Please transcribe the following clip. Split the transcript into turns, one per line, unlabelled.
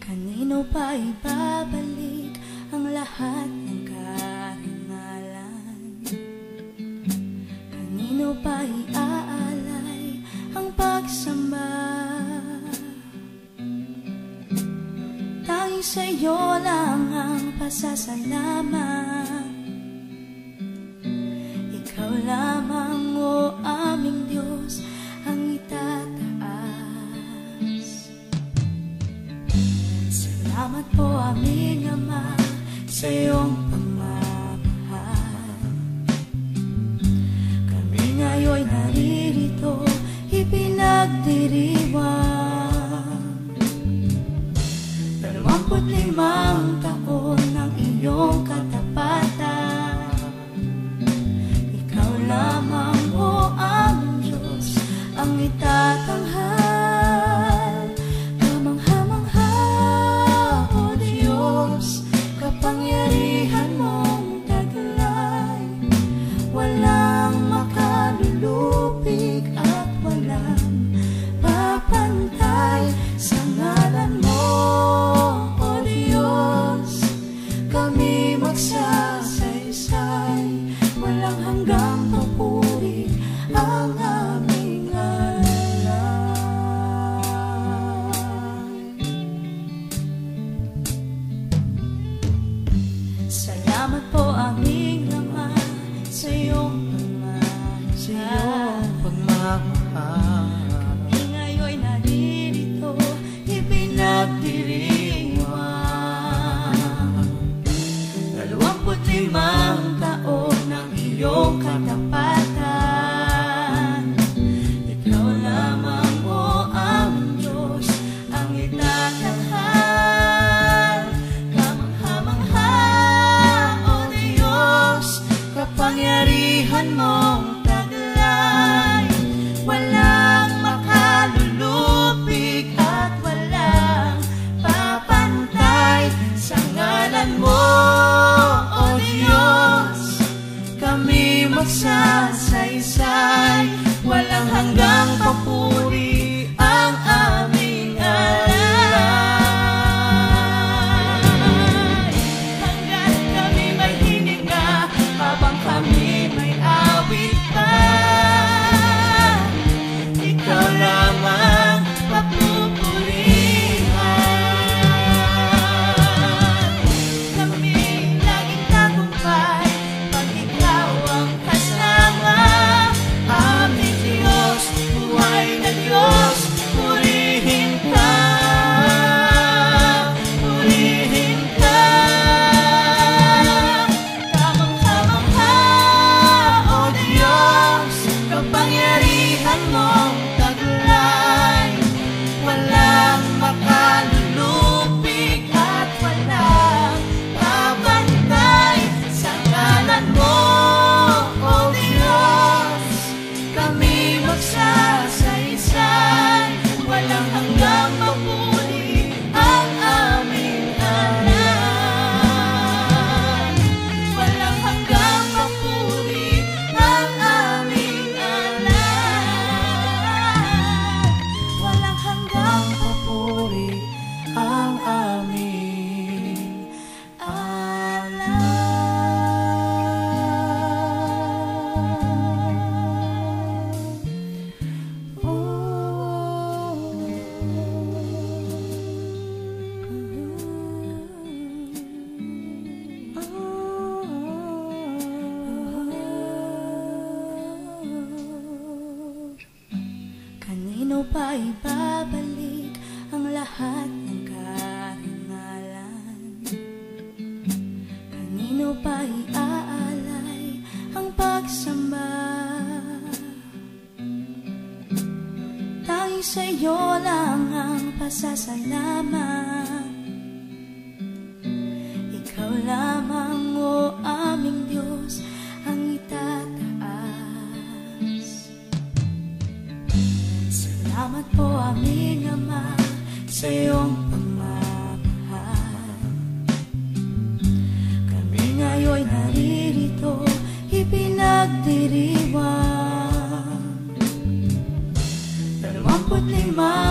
Kanino pa ibabalik ang lahat ng karangalan? Kanino pa iaalay ang pagsamba? Tanging sa'yo lang ang pasasalamat. Ikaw lamang, o aming Diyos, ang itataas. Salamat po aming Ama sa iyong pagmamahal. Kami ngayon'y naririto, ipinagdiriwang 25 taon ng iyong katapatan. Ikaw lamang, o aming Diyos, ang itatanghal. Kapangyarihan mong taglay, walang makalulupig at walang papantay. Sa ngalan mo, O Diyos, kami magsasaysay, walang hanggang papuri ang aming alay. Salamat po aming Ama sa iyong pagmamahal. Kami ngayon'y naririto, ipinagdiriwang 25 taon ng iyong katapatan. Ikaw lamang, o aming Diyos, ang itatanghal. Kapangyarihan mong taglay, walang makalulupig at walang papantay. Sa ngalan mo, O Diyos, kami magsasaysay, walang hanggang papuri ang aming alay. Hanggat kami may hininga, habang kami may awit pa, ikaw lamang papupurihan. Kami laging tagumpay pag ikaw ang kasama. Aming Diyos, buhay na Diyos, purihin ka, purihin ka. Kapangyarihan mong taglay, walang makalulupig at walang papantay. Sa ngalan mo, O Diyos, kami magsasaysay, walang hanggang papuri ang aming alay. Walang hanggang papuri ang aming walang hanggang papuri ang aming alay. Kanino pa ibabalik ang lahat ng karangalan? Kanino pa iaalay ang pagsamba? Tanging sa'yo lang ang pasasalamat. Ikaw lamang, o aming Diyos, ang itataas. Salamat po aming Ama sa iyong pagmamahal. Kami ngayon'y naririto, ipinagdiriwang 25